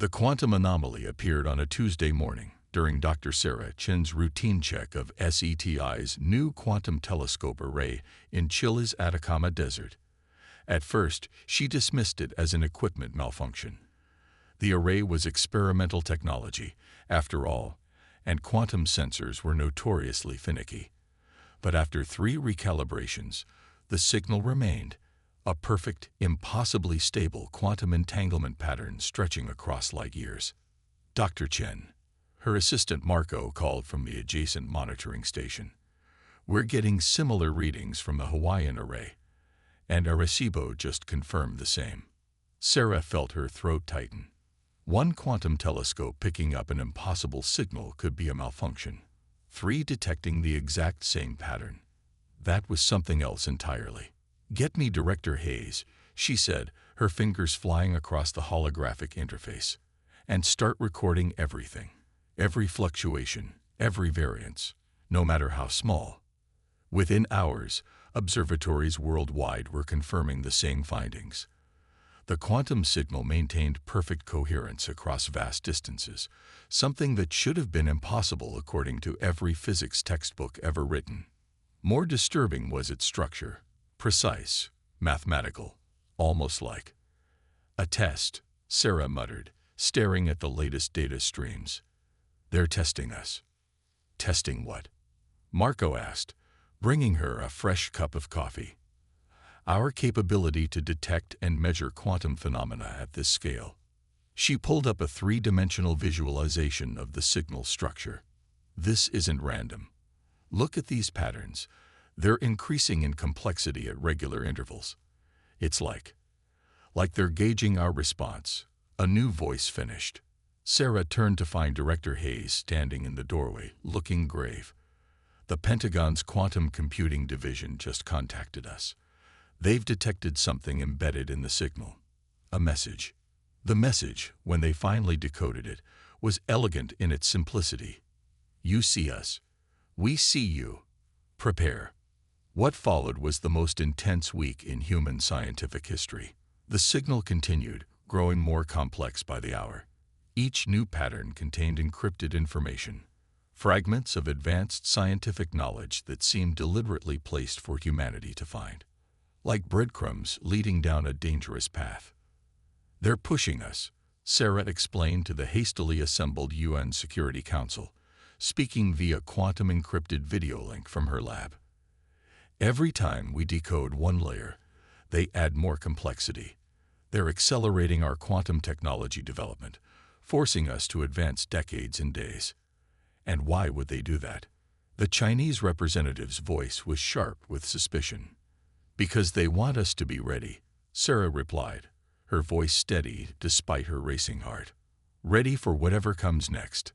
The quantum anomaly appeared on a Tuesday morning during Dr. Sarah Chen's routine check of SETI's new quantum telescope array in Chile's Atacama Desert. At first, she dismissed it as an equipment malfunction. The array was experimental technology, after all, and quantum sensors were notoriously finicky. But after 3 recalibrations, the signal remained, a perfect, impossibly stable quantum entanglement pattern stretching across light years. Dr. Chen, her assistant Marco, called from the adjacent monitoring station. "We're getting similar readings from the Hawaiian array, and Arecibo just confirmed the same." Sarah felt her throat tighten. One quantum telescope picking up an impossible signal could be a malfunction. 3 detecting the exact same pattern. That was something else entirely. "Get me Director Hayes," she said, her fingers flying across the holographic interface, "and start recording everything. Every fluctuation, every variance, no matter how small." Within hours, observatories worldwide were confirming the same findings. The quantum signal maintained perfect coherence across vast distances, something that should have been impossible according to every physics textbook ever written. More disturbing was its structure, precise, mathematical, almost like a test, Sarah muttered, staring at the latest data streams. "They're testing us." "Testing what?" Marco asked, bringing her a fresh cup of coffee. "Our capability to detect and measure quantum phenomena at this scale." She pulled up a 3-dimensional visualization of the signal structure. "This isn't random. Look at these patterns. They're increasing in complexity at regular intervals. It's like they're gauging our response." A new voice finished. Sarah turned to find Director Hayes standing in the doorway, looking grave. "The Pentagon's Quantum Computing Division just contacted us. They've detected something embedded in the signal. A message." The message, when they finally decoded it, was elegant in its simplicity. "You see us. We see you. Prepare." What followed was the most intense week in human scientific history. The signal continued, growing more complex by the hour. Each new pattern contained encrypted information, fragments of advanced scientific knowledge that seemed deliberately placed for humanity to find, like breadcrumbs leading down a dangerous path. "They're pushing us," Sarah explained to the hastily assembled UN Security Council, speaking via quantum-encrypted video link from her lab. "Every time we decode one layer, they add more complexity. They're accelerating our quantum technology development, forcing us to advance decades in days." "And why would they do that?" The Chinese representative's voice was sharp with suspicion. "Because they want us to be ready," Sarah replied, her voice steady despite her racing heart. "Ready for whatever comes next."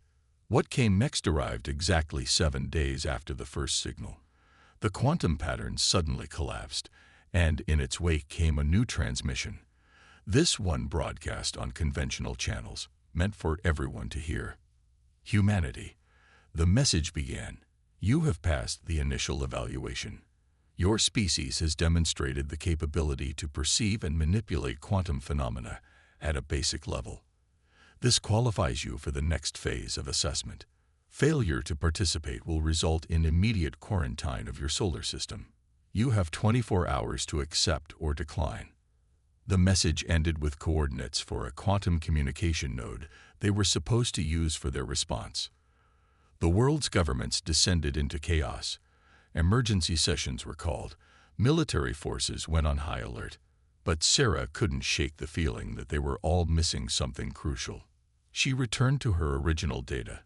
What came next arrived exactly 7 days after the first signal. The quantum pattern suddenly collapsed, and in its wake came a new transmission. This one broadcast on conventional channels, meant for everyone to hear. "Humanity," the message began, "you have passed the initial evaluation. Your species has demonstrated the capability to perceive and manipulate quantum phenomena at a basic level. This qualifies you for the next phase of assessment. Failure to participate will result in immediate quarantine of your solar system. You have 24 hours to accept or decline." The message ended with coordinates for a quantum communication node they were supposed to use for their response. The world's governments descended into chaos. Emergency sessions were called. Military forces went on high alert. But Sarah couldn't shake the feeling that they were all missing something crucial. She returned to her original data,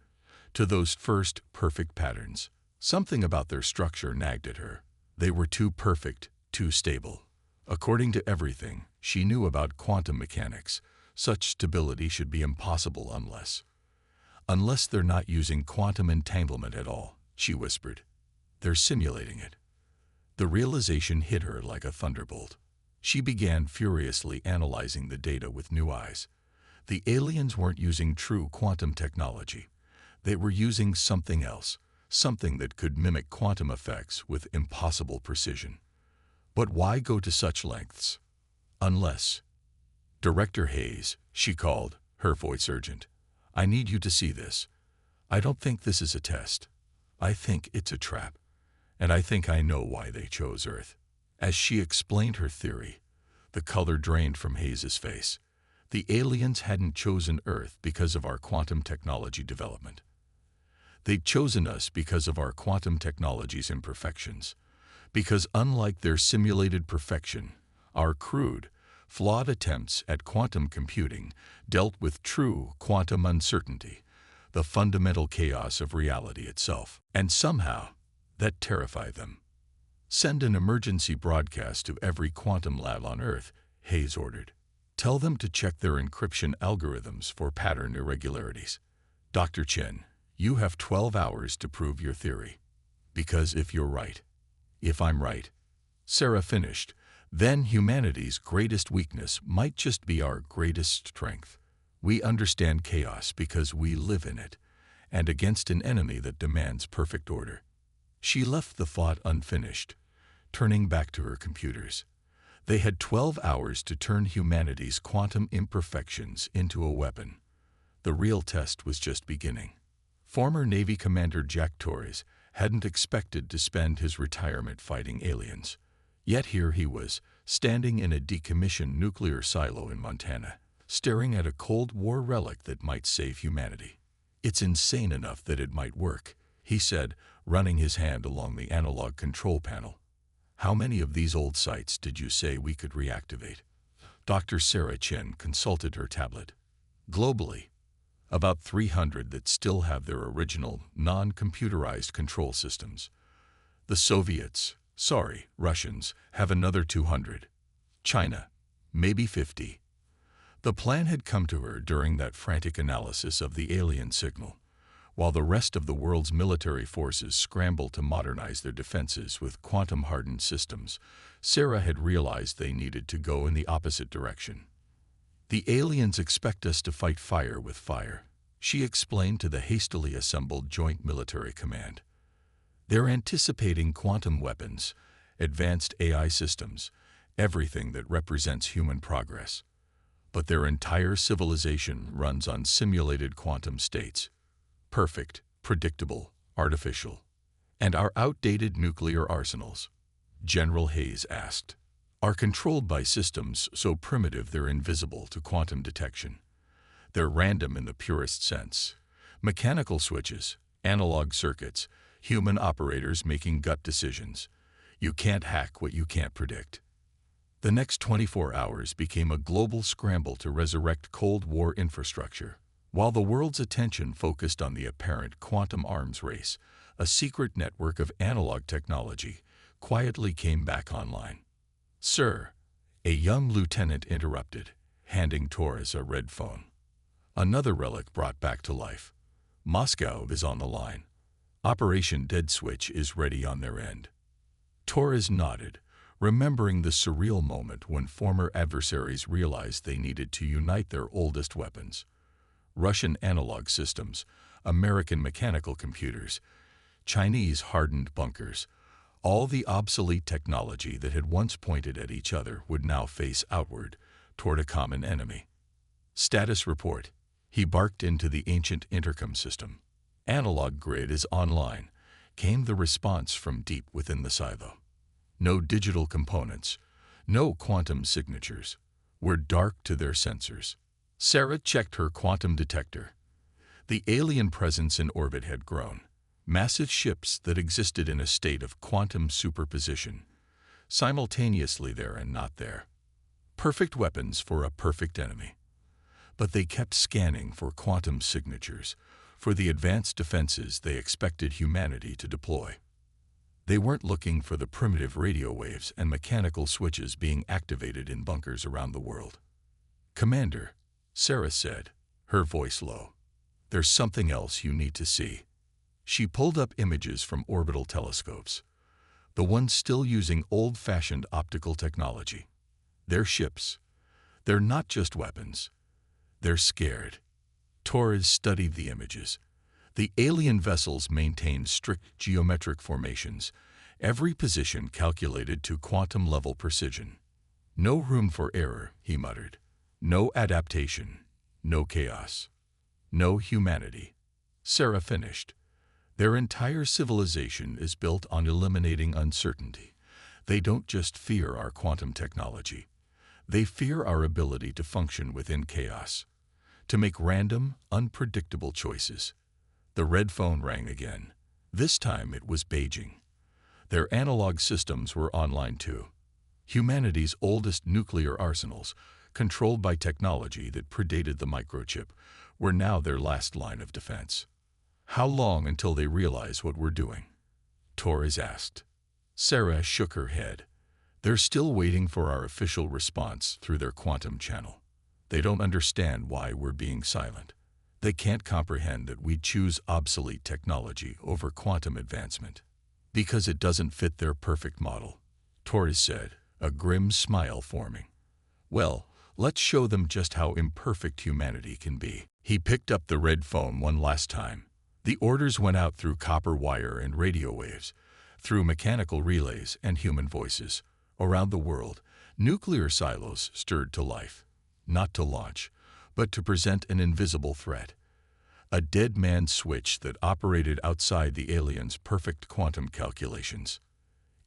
to those first perfect patterns. Something about their structure nagged at her. They were too perfect, too stable. According to everything she knew about quantum mechanics, such stability should be impossible unless they're not using quantum entanglement at all, she whispered. "They're simulating it." The realization hit her like a thunderbolt. She began furiously analyzing the data with new eyes. The aliens weren't using true quantum technology. They were using something else, something that could mimic quantum effects with impossible precision. But why go to such lengths? Unless... "Director Hayes," she called, her voice urgent. "I need you to see this. I don't think this is a test. I think it's a trap. And I think I know why they chose Earth." As she explained her theory, the color drained from Hayes' face. The aliens hadn't chosen Earth because of our quantum technology development. They'd chosen us because of our quantum technology's imperfections. Because unlike their simulated perfection, our crude, flawed attempts at quantum computing dealt with true quantum uncertainty, the fundamental chaos of reality itself. And somehow, that terrified them. "Send an emergency broadcast to every quantum lab on Earth," Hayes ordered. "Tell them to check their encryption algorithms for pattern irregularities. Dr. Chen, you have 12 hours to prove your theory. Because if you're right, if I'm right," Sarah finished, "then humanity's greatest weakness might just be our greatest strength. We understand chaos because we live in it, and against an enemy that demands perfect order." She left the thought unfinished, turning back to her computers. They had 12 hours to turn humanity's quantum imperfections into a weapon. The real test was just beginning. Former Navy Commander Jack Torres hadn't expected to spend his retirement fighting aliens. Yet here he was, standing in a decommissioned nuclear silo in Montana, staring at a Cold War relic that might save humanity. "It's insane enough that it might work," he said, running his hand along the analog control panel. "How many of these old sites did you say we could reactivate?" Dr. Sarah Chen consulted her tablet. "Globally, about 300 that still have their original, non-computerized control systems. The Russians, have another 200. China, maybe 50. The plan had come to her during that frantic analysis of the alien signal, while the rest of the world's military forces scrambled to modernize their defenses with quantum-hardened systems. Sarah had realized they needed to go in the opposite direction. "The aliens expect us to fight fire with fire," she explained to the hastily assembled Joint Military Command. "They're anticipating quantum weapons, advanced AI systems, everything that represents human progress. But their entire civilization runs on simulated quantum states. Perfect, predictable, artificial. And our outdated nuclear arsenals," General Hayes asked, "are controlled by systems so primitive they're invisible to quantum detection. They're random in the purest sense. Mechanical switches, analog circuits, human operators making gut decisions. You can't hack what you can't predict." The next 24 hours became a global scramble to resurrect Cold War infrastructure. While the world's attention focused on the apparent quantum arms race, a secret network of analog technology quietly came back online. "Sir," a young lieutenant interrupted, handing Torres a red phone. "Another relic brought back to life. Moscow is on the line. Operation Dead Switch is ready on their end." Torres nodded, remembering the surreal moment when former adversaries realized they needed to unite their oldest weapons. Russian analog systems, American mechanical computers, Chinese hardened bunkers, all the obsolete technology that had once pointed at each other would now face outward, toward a common enemy. "Status report," he barked into the ancient intercom system. "Analog grid is online," came the response from deep within the silo. "No digital components, no quantum signatures. We're dark to their sensors." Sarah checked her quantum detector. The alien presence in orbit had grown. Massive ships that existed in a state of quantum superposition, simultaneously there and not there. Perfect weapons for a perfect enemy. But they kept scanning for quantum signatures, for the advanced defenses they expected humanity to deploy. They weren't looking for the primitive radio waves and mechanical switches being activated in bunkers around the world. "Commander," Sarah said, her voice low, "there's something else you need to see." She pulled up images from orbital telescopes, the ones still using old-fashioned optical technology. They're ships. They're not just weapons. They're scared. Torres studied the images. The alien vessels maintained strict geometric formations, every position calculated to quantum-level precision. "No room for error," he muttered. "No adaptation. No chaos. No humanity. Sarah finished. Their entire civilization is built on eliminating uncertainty. They don't just fear our quantum technology. They fear our ability to function within chaos, to make random, unpredictable choices. The red phone rang again. This time it was Beijing. Their analog systems were online too. Humanity's oldest nuclear arsenals, controlled by technology that predated the microchip, were now their last line of defense. How long until they realize what we're doing? Torres asked. Sarah shook her head. They're still waiting for our official response through their quantum channel. They don't understand why we're being silent. They can't comprehend that we choose obsolete technology over quantum advancement. Because it doesn't fit their perfect model, Torres said, a grim smile forming. Well, let's show them just how imperfect humanity can be. He picked up the red phone one last time. The orders went out through copper wire and radio waves, through mechanical relays and human voices. Around the world, nuclear silos stirred to life, not to launch, but to present an invisible threat. A dead man's switch that operated outside the aliens' perfect quantum calculations.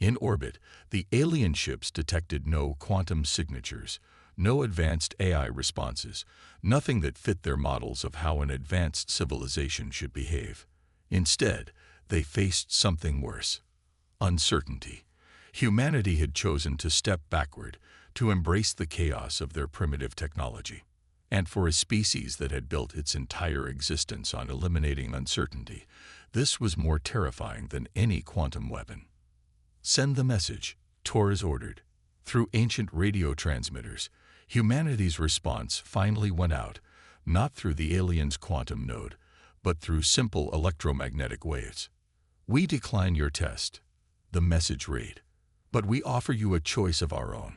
In orbit, the alien ships detected no quantum signatures, no advanced AI responses, nothing that fit their models of how an advanced civilization should behave. Instead, they faced something worse. Uncertainty. Humanity had chosen to step backward, to embrace the chaos of their primitive technology. And for a species that had built its entire existence on eliminating uncertainty, this was more terrifying than any quantum weapon. Send the message, Torres ordered. Through ancient radio transmitters, humanity's response finally went out, not through the aliens' quantum node, but through simple electromagnetic waves. We decline your test, the message read, but we offer you a choice of our own.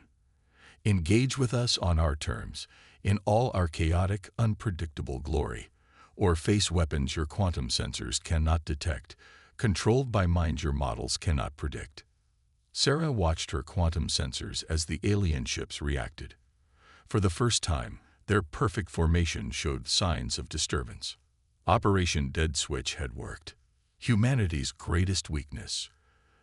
Engage with us on our terms, in all our chaotic, unpredictable glory, or face weapons your quantum sensors cannot detect, controlled by minds your models cannot predict. Sarah watched her quantum sensors as the alien ships reacted. For the first time, their perfect formation showed signs of disturbance. Operation Dead Switch had worked. Humanity's greatest weakness,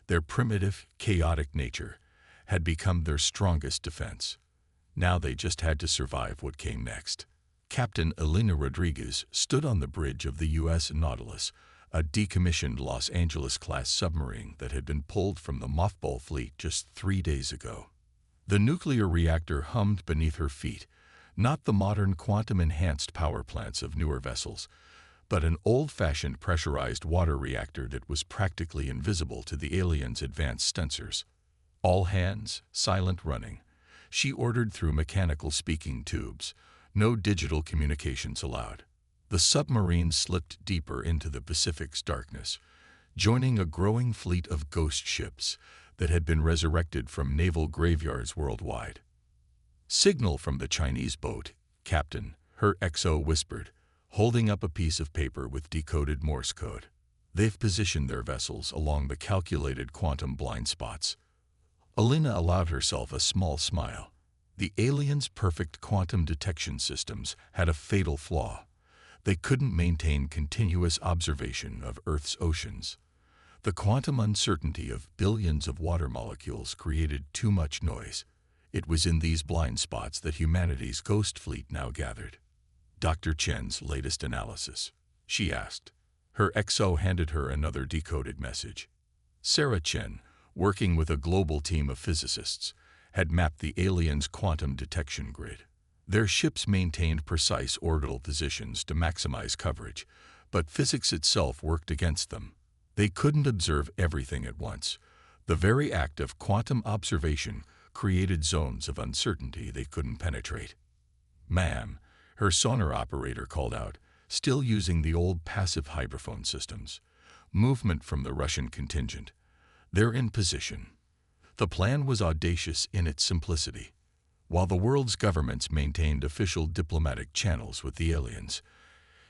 their primitive, chaotic nature, had become their strongest defense. Now they just had to survive what came next. Captain Elena Rodriguez stood on the bridge of the U.S. Nautilus, a decommissioned Los Angeles-class submarine that had been pulled from the mothball fleet just 3 days ago. The nuclear reactor hummed beneath her feet, not the modern quantum-enhanced power plants of newer vessels, but an old-fashioned pressurized water reactor that was practically invisible to the aliens' advanced sensors. All hands, silent running. She ordered through mechanical speaking tubes, no digital communications allowed. The submarine slipped deeper into the Pacific's darkness, joining a growing fleet of ghost ships that had been resurrected from naval graveyards worldwide. Signal from the Chinese boat, Captain, her XO whispered, holding up a piece of paper with decoded Morse code. They've positioned their vessels along the calculated quantum blind spots. Elena allowed herself a small smile. The aliens' perfect quantum detection systems had a fatal flaw. They couldn't maintain continuous observation of Earth's oceans. The quantum uncertainty of billions of water molecules created too much noise. It was in these blind spots that humanity's ghost fleet now gathered. Dr. Chen's latest analysis, she asked. Her XO handed her another decoded message. Sarah Chen, working with a global team of physicists, had mapped the aliens' quantum detection grid. Their ships maintained precise orbital positions to maximize coverage, but physics itself worked against them. They couldn't observe everything at once. The very act of quantum observation created zones of uncertainty they couldn't penetrate. "Ma'am," her sonar operator called out, still using the old passive hydrophone systems. "Movement from the Russian contingent. They're in position." The plan was audacious in its simplicity. While the world's governments maintained official diplomatic channels with the aliens,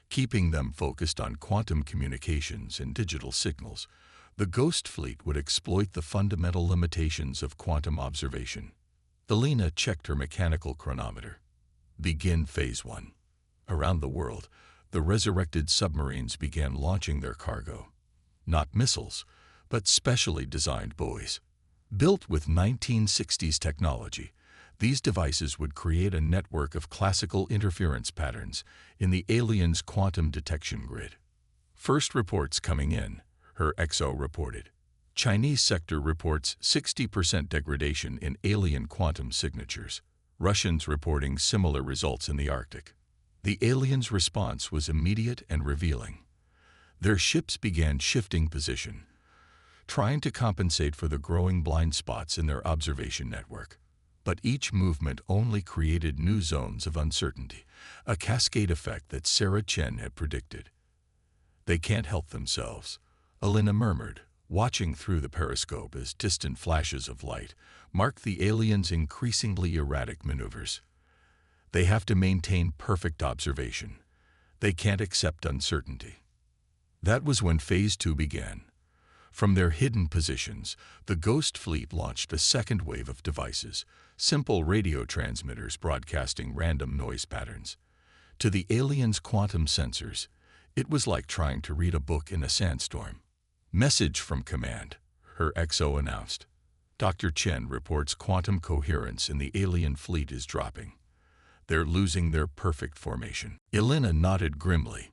keeping them focused on quantum communications and digital signals, the Ghost Fleet would exploit the fundamental limitations of quantum observation. Elena checked her mechanical chronometer. Begin Phase 1. Around the world, the resurrected submarines began launching their cargo. Not missiles, but specially designed buoys. Built with 1960s technology, these devices would create a network of classical interference patterns in the aliens' quantum detection grid. First reports coming in, her XO reported. Chinese sector reports 60% degradation in alien quantum signatures. Russians reporting similar results in the Arctic. The aliens' response was immediate and revealing. Their ships began shifting position, trying to compensate for the growing blind spots in their observation network. But each movement only created new zones of uncertainty, a cascade effect that Sarah Chen had predicted. "They can't help themselves," Elena murmured, watching through the periscope as distant flashes of light marked the aliens' increasingly erratic maneuvers. "They have to maintain perfect observation. They can't accept uncertainty." That was when Phase 2 began. From their hidden positions, the Ghost Fleet launched a second wave of devices, simple radio transmitters broadcasting random noise patterns. To the aliens' quantum sensors, it was like trying to read a book in a sandstorm. "Message from command," her XO announced. "Dr. Chen reports quantum coherence in the alien fleet is dropping. They're losing their perfect formation." Elena nodded grimly.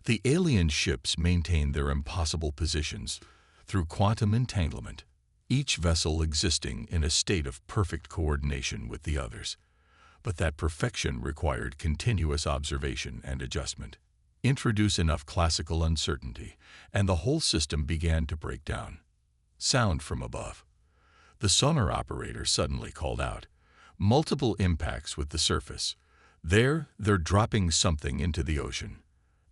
The alien ships maintained their impossible positions through quantum entanglement, each vessel existing in a state of perfect coordination with the others. But that perfection required continuous observation and adjustment. Introduce enough classical uncertainty, and the whole system began to break down. Sound from above. The sonar operator suddenly called out. "Multiple impacts with the surface. They're dropping something into the ocean."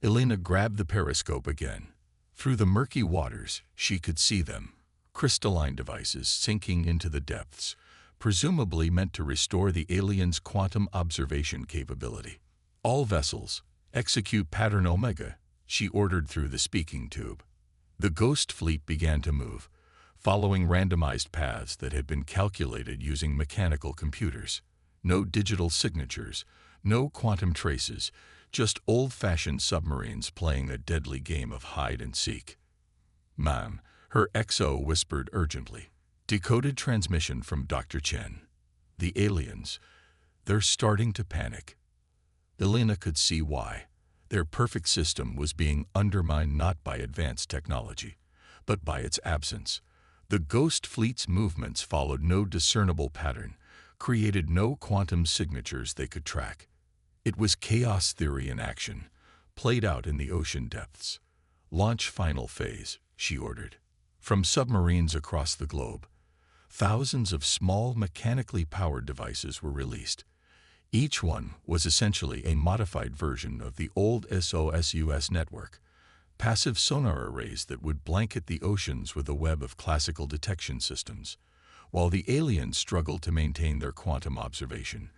Elena grabbed the periscope again. Through the murky waters, she could see them. Crystalline devices sinking into the depths, presumably meant to restore the aliens' quantum observation capability. "All vessels, execute pattern Omega," she ordered through the speaking tube. The Ghost Fleet began to move, following randomized paths that had been calculated using mechanical computers. No digital signatures, no quantum traces, just old-fashioned submarines playing a deadly game of hide-and-seek. "Ma'am," her XO whispered urgently. Decoded transmission from Dr. Chen. "The aliens, they're starting to panic." Elena could see why. Their perfect system was being undermined not by advanced technology, but by its absence. The Ghost Fleet's movements followed no discernible pattern, created no quantum signatures they could track. It was chaos theory in action, played out in the ocean depths. "Launch final phase," she ordered. From submarines across the globe, thousands of small mechanically powered devices were released. Each one was essentially a modified version of the old SOSUS network, passive sonar arrays that would blanket the oceans with a web of classical detection systems. While the aliens struggled to maintain their quantum observation,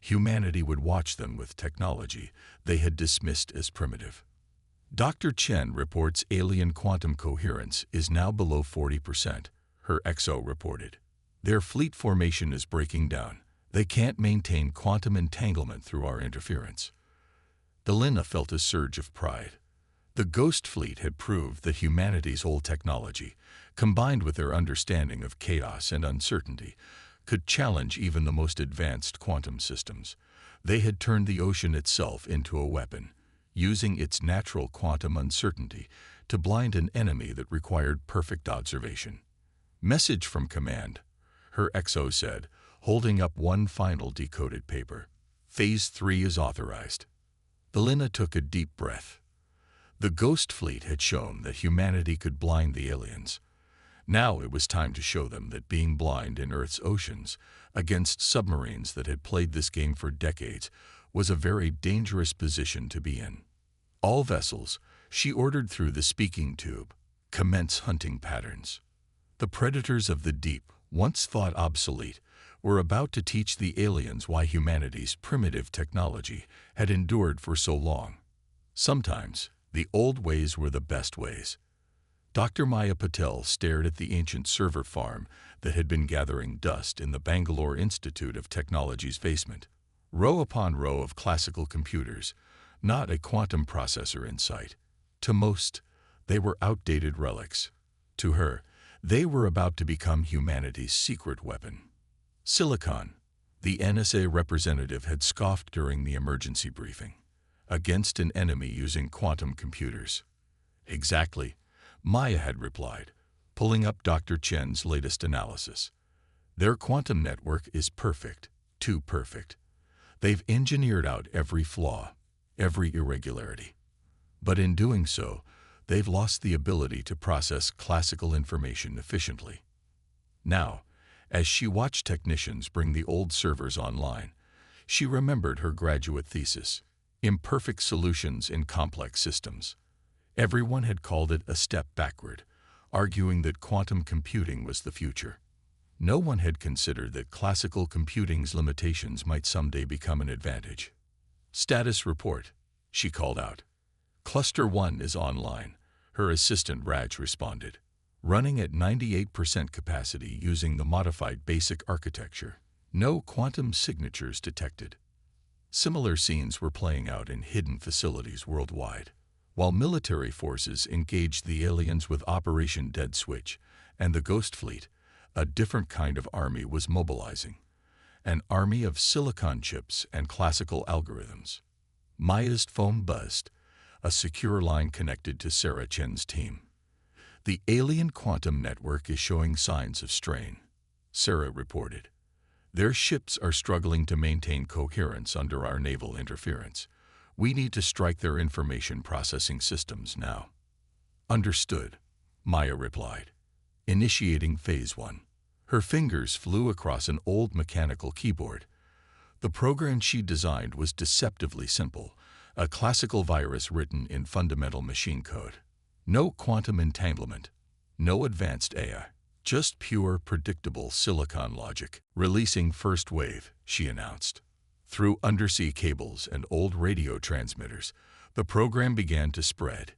humanity would watch them with technology they had dismissed as primitive. Dr. Chen reports alien quantum coherence is now below 40%, her XO reported. "Their fleet formation is breaking down. They can't maintain quantum entanglement through our interference." Elena felt a surge of pride. The Ghost Fleet had proved that humanity's old technology, combined with their understanding of chaos and uncertainty, could challenge even the most advanced quantum systems. They had turned the ocean itself into a weapon, using its natural quantum uncertainty to blind an enemy that required perfect observation. "Message from command," her XO said, holding up one final decoded paper. "Phase 3 is authorized." Elena took a deep breath. The Ghost Fleet had shown that humanity could blind the aliens. Now it was time to show them that being blind in Earth's oceans against submarines that had played this game for decades was a very dangerous position to be in. "All vessels," she ordered through the speaking tube, "commence hunting patterns." The predators of the deep, once thought obsolete, were about to teach the aliens why humanity's primitive technology had endured for so long. Sometimes, the old ways were the best ways. Dr. Maya Patel stared at the ancient server farm that had been gathering dust in the Bangalore Institute of Technology's basement. Row upon row of classical computers, not a quantum processor in sight. To most, they were outdated relics. To her, they were about to become humanity's secret weapon. Silicon, the NSA representative had scoffed during the emergency briefing. Against an enemy using quantum computers. Exactly, Maya had replied, pulling up Dr. Chen's latest analysis. Their quantum network is perfect, too perfect. They've engineered out every flaw, every irregularity. But in doing so, they've lost the ability to process classical information efficiently. Now, as she watched technicians bring the old servers online, she remembered her graduate thesis, Imperfect Solutions in Complex Systems. Everyone had called it a step backward, arguing that quantum computing was the future. No one had considered that classical computing's limitations might someday become an advantage. Status report, she called out. Cluster 1 is online, her assistant Raj responded, running at 98% capacity using the modified basic architecture. No quantum signatures detected. Similar scenes were playing out in hidden facilities worldwide. While military forces engaged the aliens with Operation Dead Switch and the Ghost Fleet, a different kind of army was mobilizing. An army of silicon chips and classical algorithms. Maya's phone buzzed, a secure line connected to Sarah Chen's team. The alien quantum network is showing signs of strain, Sarah reported. Their ships are struggling to maintain coherence under our naval interference. We need to strike their information processing systems now. Understood, Maya replied, initiating Phase 1. Her fingers flew across an old mechanical keyboard. The program she designed was deceptively simple, a classical virus written in fundamental machine code. No quantum entanglement, no advanced AI. Just pure, predictable silicon logic. Releasing first wave, she announced. Through undersea cables and old radio transmitters, the program began to spread.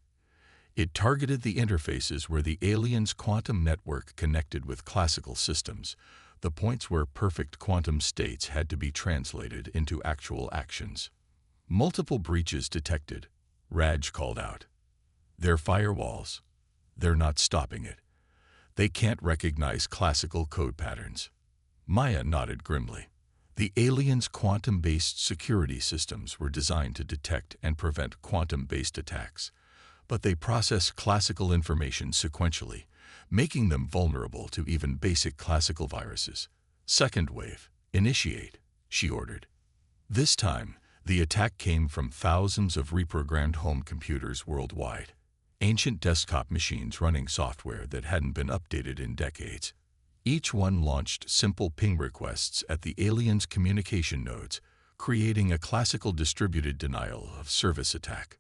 It targeted the interfaces where the aliens' quantum network connected with classical systems, the points where perfect quantum states had to be translated into actual actions. Multiple breaches detected, Raj called out. Their firewalls, they're not stopping it. They can't recognize classical code patterns. Maya nodded grimly. The aliens' quantum-based security systems were designed to detect and prevent quantum-based attacks, but they process classical information sequentially, making them vulnerable to even basic classical viruses. Second wave, initiate, she ordered. This time, the attack came from thousands of reprogrammed home computers worldwide. Ancient desktop machines running software that hadn't been updated in decades. Each one launched simple ping requests at the aliens' communication nodes, creating a classical distributed denial of service attack.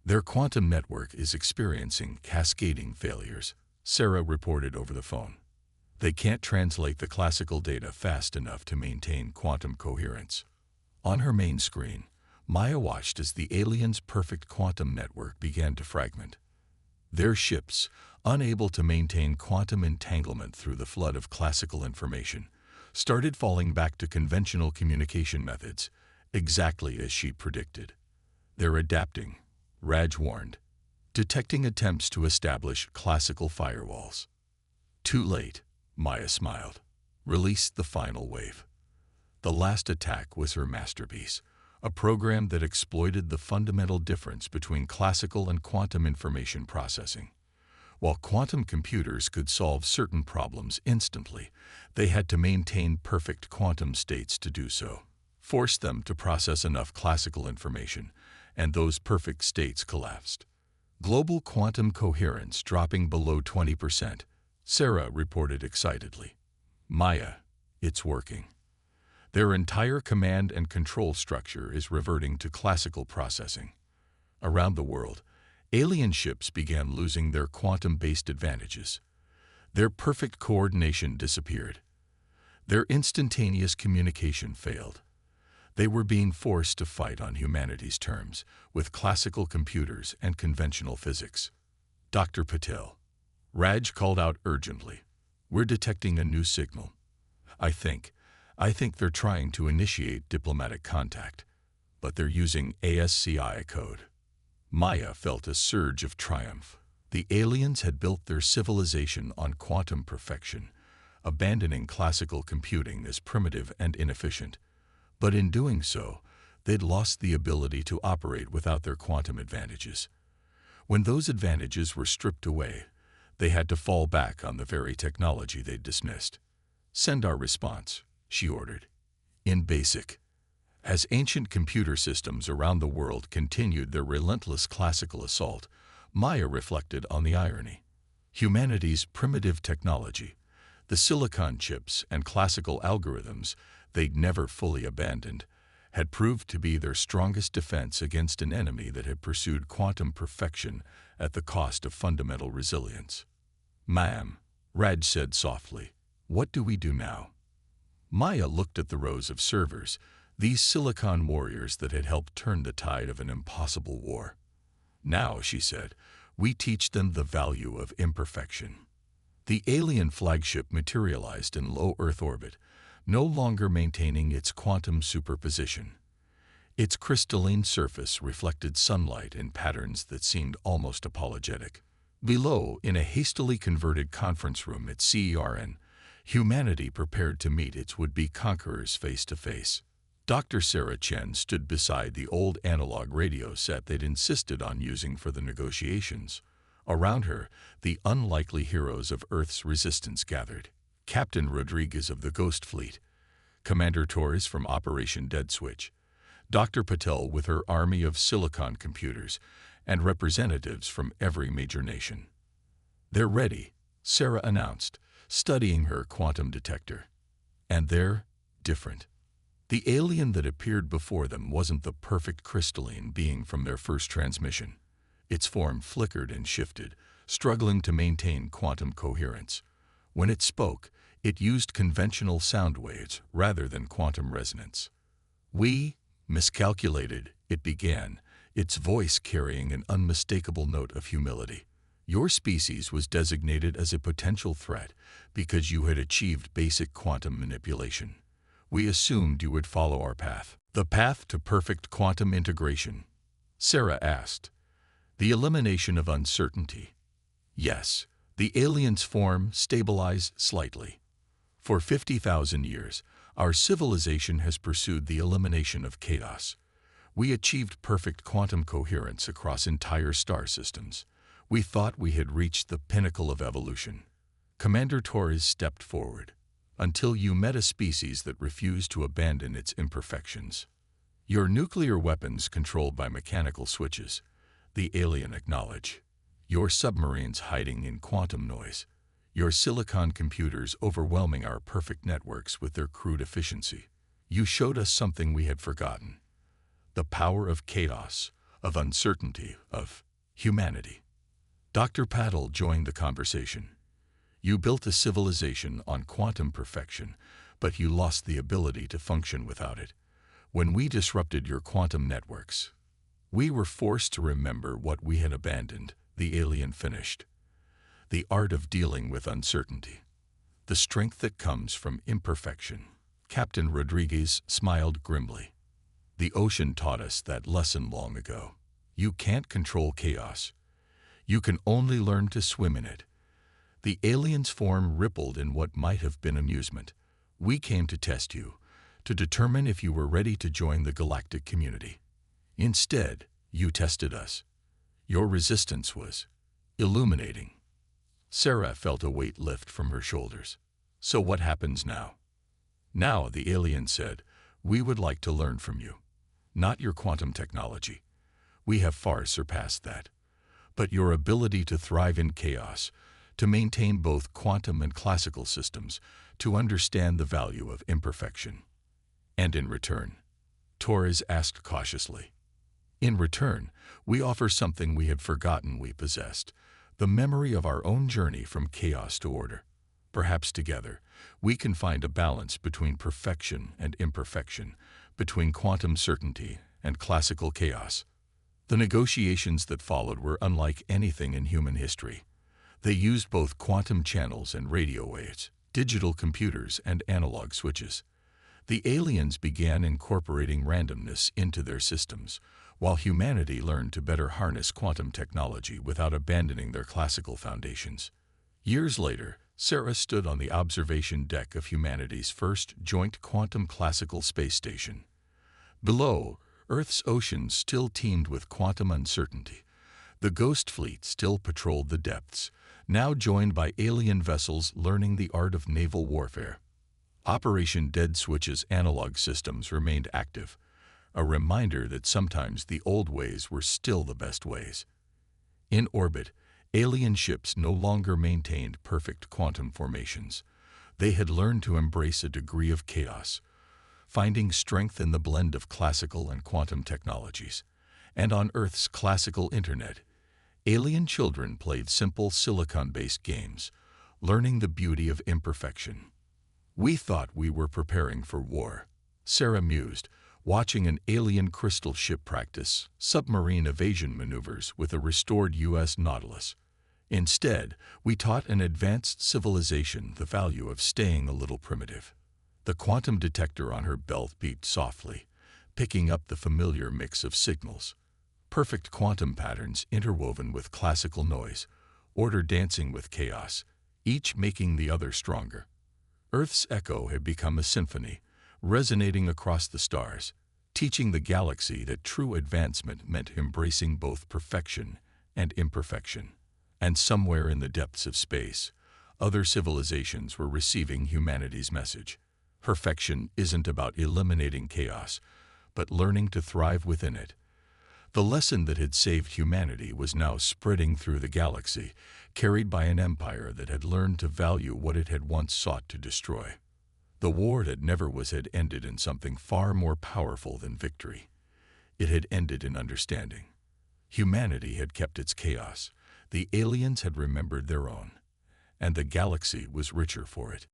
Their quantum network is experiencing cascading failures, Sarah reported over the phone. They can't translate the classical data fast enough to maintain quantum coherence. On her main screen, Maya watched as the aliens' perfect quantum network began to fragment. Their ships, unable to maintain quantum entanglement through the flood of classical information, started falling back to conventional communication methods, exactly as she predicted. They're adapting, Raj warned, detecting attempts to establish classical firewalls. Too late, Maya smiled. Released the final wave. The last attack was her masterpiece, a program that exploited the fundamental difference between classical and quantum information processing. While quantum computers could solve certain problems instantly, they had to maintain perfect quantum states to do so. Force them to process enough classical information, and those perfect states collapsed. Global quantum coherence dropping below 20%, Sarah reported excitedly. Maya, it's working. Their entire command and control structure is reverting to classical processing. Around the world, alien ships began losing their quantum-based advantages. Their perfect coordination disappeared. Their instantaneous communication failed. They were being forced to fight on humanity's terms with classical computers and conventional physics. Dr. Patel, Raj called out urgently. We're detecting a new signal. I think they're trying to initiate diplomatic contact. but they're using ASCII code. Maya felt a surge of triumph. The aliens had built their civilization on quantum perfection, abandoning classical computing as primitive and inefficient. But in doing so, they'd lost the ability to operate without their quantum advantages. When those advantages were stripped away, they had to fall back on the very technology they'd dismissed. "Send our response," she ordered. In BASIC. As ancient computer systems around the world continued their relentless classical assault, Maya reflected on the irony. Humanity's primitive technology, the silicon chips and classical algorithms they'd never fully abandoned, had proved to be their strongest defense against an enemy that had pursued quantum perfection at the cost of fundamental resilience. "Ma'am," Raj said softly, "what do we do now?" Maya looked at the rows of servers, these silicon warriors that had helped turn the tide of an impossible war. "Now," she said, "we teach them the value of imperfection." The alien flagship materialized in low Earth orbit, no longer maintaining its quantum superposition. Its crystalline surface reflected sunlight in patterns that seemed almost apologetic. Below, in a hastily converted conference room at CERN, humanity prepared to meet its would-be conquerors face to face. Dr. Sarah Chen stood beside the old analog radio set they'd insisted on using for the negotiations. Around her, the unlikely heroes of Earth's resistance gathered. Captain Rodriguez of the Ghost Fleet, Commander Torres from Operation Dead Switch, Dr. Patel with her army of silicon computers, and representatives from every major nation. "They're ready," Sarah announced, studying her quantum detector. "And they're different." The alien that appeared before them wasn't the perfect crystalline being from their first transmission. Its form flickered and shifted, struggling to maintain quantum coherence. When it spoke, it used conventional sound waves rather than quantum resonance. "We miscalculated," it began, its voice carrying an unmistakable note of humility. "Your species was designated as a potential threat because you had achieved basic quantum manipulation. We assumed you would follow our path." "The path to perfect quantum integration?" Sarah asked. "The elimination of uncertainty?" "Yes." The alien's form stabilized slightly. "For 50,000 years, our civilization has pursued the elimination of chaos. We achieved perfect quantum coherence across entire star systems. We thought we had reached the pinnacle of evolution." Commander Torres stepped forward. "Until you met a species that refused to abandon its imperfections. Your nuclear weapons controlled by mechanical switches," the alien acknowledged. "Your submarines hiding in quantum noise. Your silicon computers overwhelming our perfect networks with their crude efficiency. You showed us something we had forgotten. The power of chaos, of uncertainty, of humanity." Dr. Patel joined the conversation. "You built a civilization on quantum perfection, but you lost the ability to function without it. When we disrupted your quantum networks, we were forced to remember what we had abandoned," the alien finished. "The art of dealing with uncertainty. The strength that comes from imperfection." Captain Rodriguez smiled grimly. "The ocean taught us that lesson long ago. You can't control chaos. You can only learn to swim in it." The alien's form rippled in what might have been amusement. "We came to test you, to determine if you were ready to join the galactic community. Instead, you tested us. Your resistance was illuminating." Sarah felt a weight lift from her shoulders. "So what happens now?" "Now," the alien said, "we would like to learn from you. Not your quantum technology. We have far surpassed that. But your ability to thrive in chaos, to maintain both quantum and classical systems, to understand the value of imperfection." "And in return?" Torres asked cautiously. "In return, we offer something we had forgotten we possessed, the memory of our own journey from chaos to order. Perhaps together, we can find a balance between perfection and imperfection, between quantum certainty and classical chaos." The negotiations that followed were unlike anything in human history. They used both quantum channels and radio waves, digital computers and analog switches. The aliens began incorporating randomness into their systems, while humanity learned to better harness quantum technology without abandoning their classical foundations. Years later, Sarah stood on the observation deck of humanity's first joint quantum classical space station. Below, Earth's oceans still teemed with quantum uncertainty. The Ghost Fleet still patrolled the depths, now joined by alien vessels learning the art of naval warfare. Operation Dead Switch's analog systems remained active, a reminder that sometimes the old ways were still the best ways. In orbit, alien ships no longer maintained perfect quantum formations. They had learned to embrace a degree of chaos, finding strength in the blend of classical and quantum technologies. And on Earth's classical internet, alien children played simple silicon-based games, learning the beauty of imperfection. "We thought we were preparing for war," Sarah mused, watching an alien crystal ship practice submarine evasion maneuvers with a restored U.S. Nautilus. "Instead, we taught an advanced civilization the value of staying a little primitive." The quantum detector on her belt beeped softly, picking up the familiar mix of signals. Perfect quantum patterns interwoven with classical noise, order dancing with chaos, each making the other stronger. Earth's echo had become a symphony, resonating across the stars, teaching the galaxy that true advancement meant embracing both perfection and imperfection. And somewhere in the depths of space, other civilizations were receiving humanity's message. Perfection isn't about eliminating chaos, but learning to thrive within it. The lesson that had saved humanity was now spreading through the galaxy, carried by an empire that had learned to value what it had once sought to destroy. The war that never was had ended in something far more powerful than victory. It had ended in understanding. Humanity had kept its chaos, the aliens had remembered their own, and the galaxy was richer for it.